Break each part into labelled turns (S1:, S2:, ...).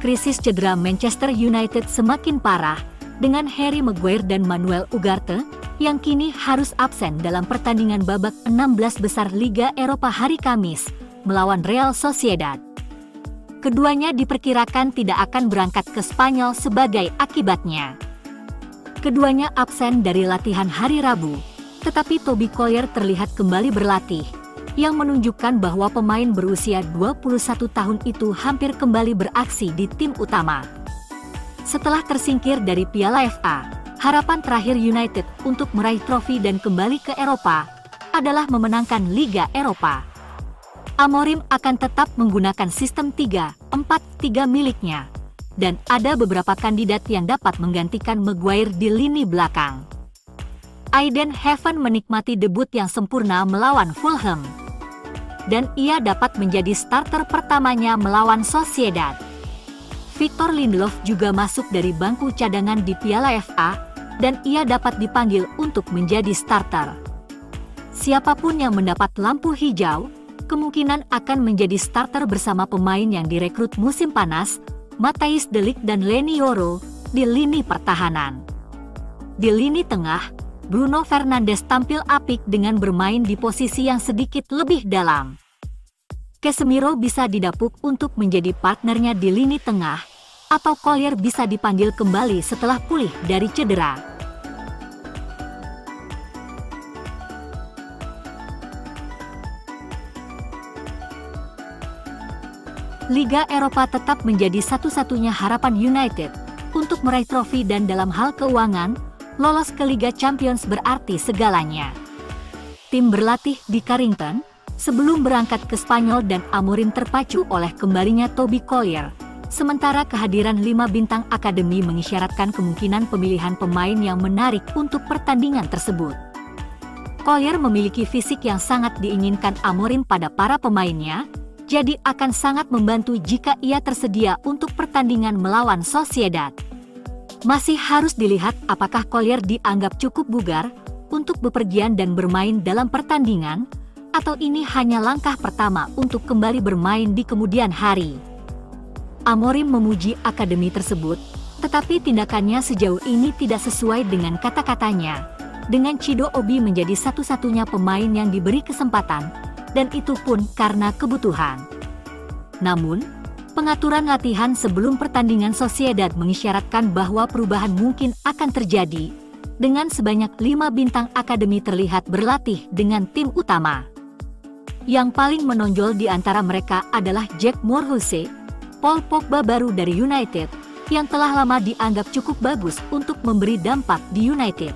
S1: krisis cedera Manchester United semakin parah, dengan Harry Maguire dan Manuel Ugarte yang kini harus absen dalam pertandingan babak 16 besar Liga Eropa hari Kamis melawan Real Sociedad. Keduanya diperkirakan tidak akan berangkat ke Spanyol sebagai akibatnya. Keduanya absen dari latihan hari Rabu, tetapi Toby Collier terlihat kembali berlatih, yang menunjukkan bahwa pemain berusia 21 tahun itu hampir kembali beraksi di tim utama. Setelah tersingkir dari Piala FA, harapan terakhir United untuk meraih trofi dan kembali ke Eropa adalah memenangkan Liga Eropa. Amorim akan tetap menggunakan sistem 3-4-3 miliknya, dan ada beberapa kandidat yang dapat menggantikan Maguire di lini belakang. Aiden Heaven menikmati debut yang sempurna melawan Fulham, dan ia dapat menjadi starter pertamanya melawan Sociedad. Victor Lindelof juga masuk dari bangku cadangan di Piala FA, dan ia dapat dipanggil untuk menjadi starter. Siapapun yang mendapat lampu hijau, kemungkinan akan menjadi starter bersama pemain yang direkrut musim panas, Matthijs de Ligt dan Leny Yoro, di lini pertahanan. Di lini tengah, Bruno Fernandes tampil apik dengan bermain di posisi yang sedikit lebih dalam. Casemiro bisa didapuk untuk menjadi partnernya di lini tengah, atau Collier bisa dipanggil kembali setelah pulih dari cedera. Liga Eropa tetap menjadi satu-satunya harapan United untuk meraih trofi, dan dalam hal keuangan, lolos ke Liga Champions berarti segalanya. Tim berlatih di Carrington sebelum berangkat ke Spanyol, dan Amorim terpacu oleh kembalinya Toby Collier, sementara kehadiran 5 bintang akademi mengisyaratkan kemungkinan pemilihan pemain yang menarik untuk pertandingan tersebut. Collier memiliki fisik yang sangat diinginkan Amorim pada para pemainnya, jadi akan sangat membantu jika ia tersedia untuk pertandingan melawan Sociedad. Masih harus dilihat apakah Collier dianggap cukup bugar untuk bepergian dan bermain dalam pertandingan, atau ini hanya langkah pertama untuk kembali bermain di kemudian hari. Amorim memuji akademi tersebut, tetapi tindakannya sejauh ini tidak sesuai dengan kata-katanya, dengan Chido Obi menjadi satu-satunya pemain yang diberi kesempatan, dan itu pun karena kebutuhan. Namun, pengaturan latihan sebelum pertandingan Sociedad mengisyaratkan bahwa perubahan mungkin akan terjadi, dengan sebanyak 5 bintang akademi terlihat berlatih dengan tim utama. Yang paling menonjol di antara mereka adalah Jack Moorhusse, Paul Pogba baru dari United, yang telah lama dianggap cukup bagus untuk memberi dampak di United.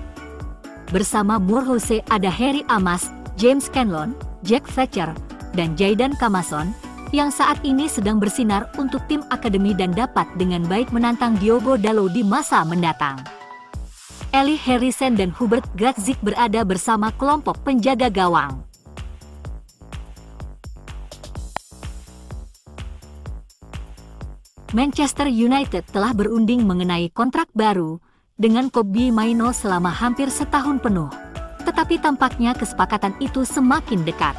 S1: Bersama Moorhusse ada Harry Amas, James Canlon, Jack Fletcher, dan Jayden Camason, yang saat ini sedang bersinar untuk tim akademi dan dapat dengan baik menantang Diogo Dalot di masa mendatang. Eli Harrison dan Hubert Gratzik berada bersama kelompok penjaga gawang. Manchester United telah berunding mengenai kontrak baru dengan Kobbie Mainoo selama hampir setahun penuh. Tetapi tampaknya kesepakatan itu semakin dekat.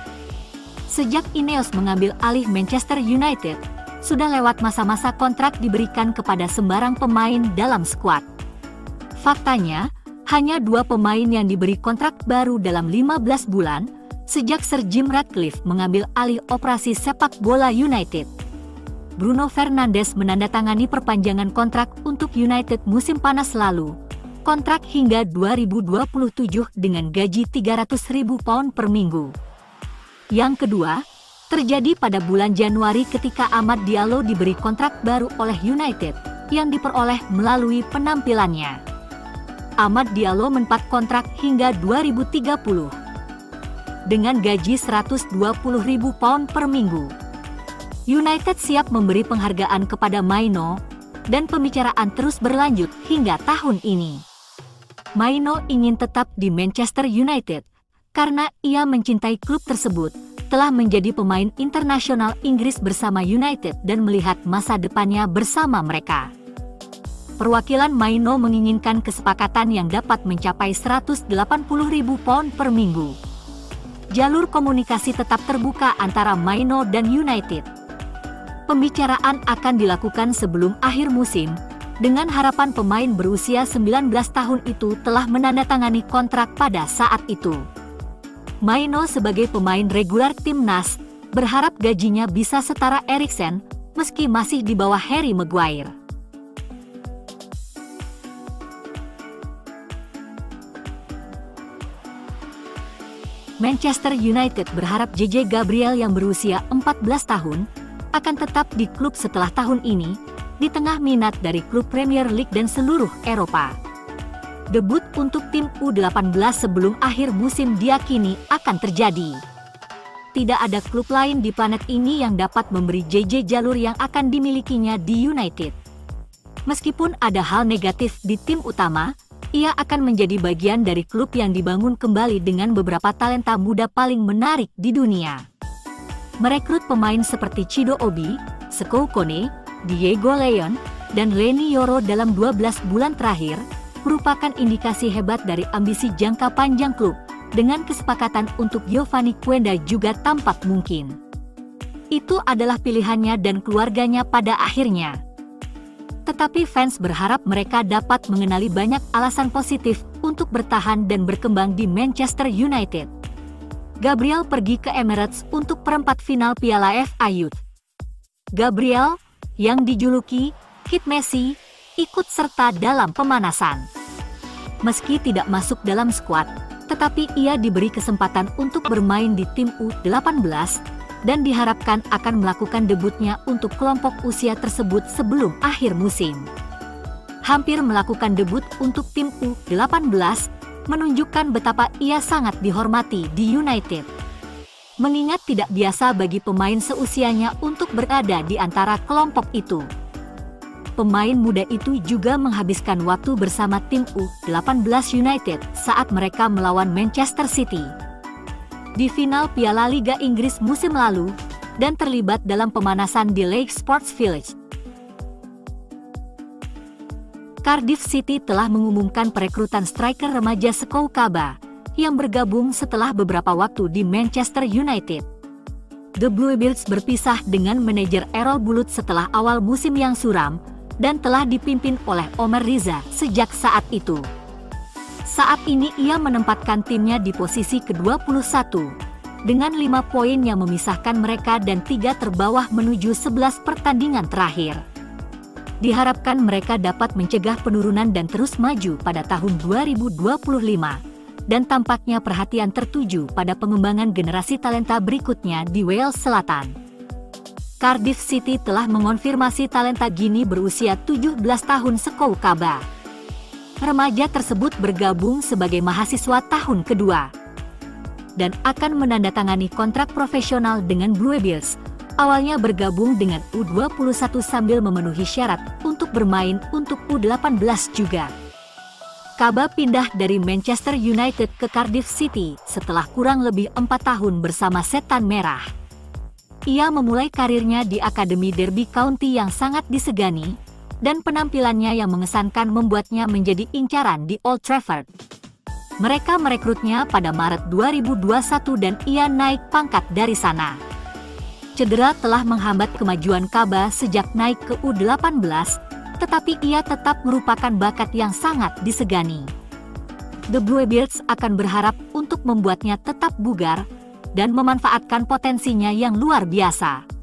S1: Sejak Ineos mengambil alih Manchester United, sudah lewat masa-masa kontrak diberikan kepada sembarang pemain dalam skuad. Faktanya, hanya 2 pemain yang diberi kontrak baru dalam 15 bulan, sejak Sir Jim Ratcliffe mengambil alih operasi sepak bola United. Bruno Fernandes menandatangani perpanjangan kontrak untuk United musim panas lalu, kontrak hingga 2027 dengan gaji £300.000 per minggu. Yang kedua, terjadi pada bulan Januari ketika Amad Diallo diberi kontrak baru oleh United, yang diperoleh melalui penampilannya. Amad Diallo mendapat kontrak hingga 2030, dengan gaji £120.000 per minggu. United siap memberi penghargaan kepada Mainoo, dan pembicaraan terus berlanjut hingga tahun ini. Mainoo ingin tetap di Manchester United, karena ia mencintai klub tersebut, telah menjadi pemain internasional Inggris bersama United dan melihat masa depannya bersama mereka. Perwakilan Mainoo menginginkan kesepakatan yang dapat mencapai £180.000 per minggu. Jalur komunikasi tetap terbuka antara Mainoo dan United. Pembicaraan akan dilakukan sebelum akhir musim, dengan harapan pemain berusia 19 tahun itu telah menandatangani kontrak pada saat itu. Maino sebagai pemain regular timnas, berharap gajinya bisa setara Eriksen, meski masih di bawah Harry Maguire. Manchester United berharap JJ Gabriel yang berusia 14 tahun akan tetap di klub setelah tahun ini, di tengah minat dari klub Premier League dan seluruh Eropa. Debut untuk tim U18 sebelum akhir musim diyakini akan terjadi. Tidak ada klub lain di planet ini yang dapat memberi JJ jalur yang akan dimilikinya di United. Meskipun ada hal negatif di tim utama, ia akan menjadi bagian dari klub yang dibangun kembali dengan beberapa talenta muda paling menarik di dunia. Merekrut pemain seperti Chido Obi, Sekou Kone, Diego Leon, dan Leny Yoro dalam 12 bulan terakhir, merupakan indikasi hebat dari ambisi jangka panjang klub, dengan kesepakatan untuk Giovanni Quenda juga tampak mungkin. Itu adalah pilihannya dan keluarganya pada akhirnya. Tetapi fans berharap mereka dapat mengenali banyak alasan positif untuk bertahan dan berkembang di Manchester United. Gabriel pergi ke Emirates untuk perempat final Piala FA Youth. Gabriel, yang dijuluki Kid Messi, ikut serta dalam pemanasan. Meski tidak masuk dalam skuad, tetapi ia diberi kesempatan untuk bermain di tim U18, dan diharapkan akan melakukan debutnya untuk kelompok usia tersebut sebelum akhir musim. Hampir melakukan debut untuk tim U18, menunjukkan betapa ia sangat dihormati di United. Mengingat tidak biasa bagi pemain seusianya untuk berada di antara kelompok itu. Pemain muda itu juga menghabiskan waktu bersama tim U18 United saat mereka melawan Manchester City di final Piala Liga Inggris musim lalu, dan terlibat dalam pemanasan di Lake Sports Village. Cardiff City telah mengumumkan perekrutan striker remaja Sekou Kaba, yang bergabung setelah beberapa waktu di Manchester United. The Bluebirds berpisah dengan manajer Errol Bulut setelah awal musim yang suram, dan telah dipimpin oleh Omer Riza sejak saat itu. Saat ini ia menempatkan timnya di posisi ke-21, dengan 5 poin yang memisahkan mereka dan 3 terbawah menuju 11 pertandingan terakhir. Diharapkan mereka dapat mencegah penurunan dan terus maju pada tahun 2025, dan tampaknya perhatian tertuju pada pengembangan generasi talenta berikutnya di Wales Selatan. Cardiff City telah mengonfirmasi talenta Gini berusia 17 tahun Sekou Kaba. Remaja tersebut bergabung sebagai mahasiswa tahun kedua dan akan menandatangani kontrak profesional dengan Bluebirds. Awalnya bergabung dengan U21 sambil memenuhi syarat untuk bermain untuk U18 juga. Kaba pindah dari Manchester United ke Cardiff City setelah kurang lebih 4 tahun bersama Setan Merah. Ia memulai karirnya di Akademi Derby County yang sangat disegani, dan penampilannya yang mengesankan membuatnya menjadi incaran di Old Trafford. Mereka merekrutnya pada Maret 2021 dan ia naik pangkat dari sana. Cedera telah menghambat kemajuan Kaba sejak naik ke U18, tetapi ia tetap merupakan bakat yang sangat disegani. The Bluebirds akan berharap untuk membuatnya tetap bugar dan memanfaatkan potensinya yang luar biasa.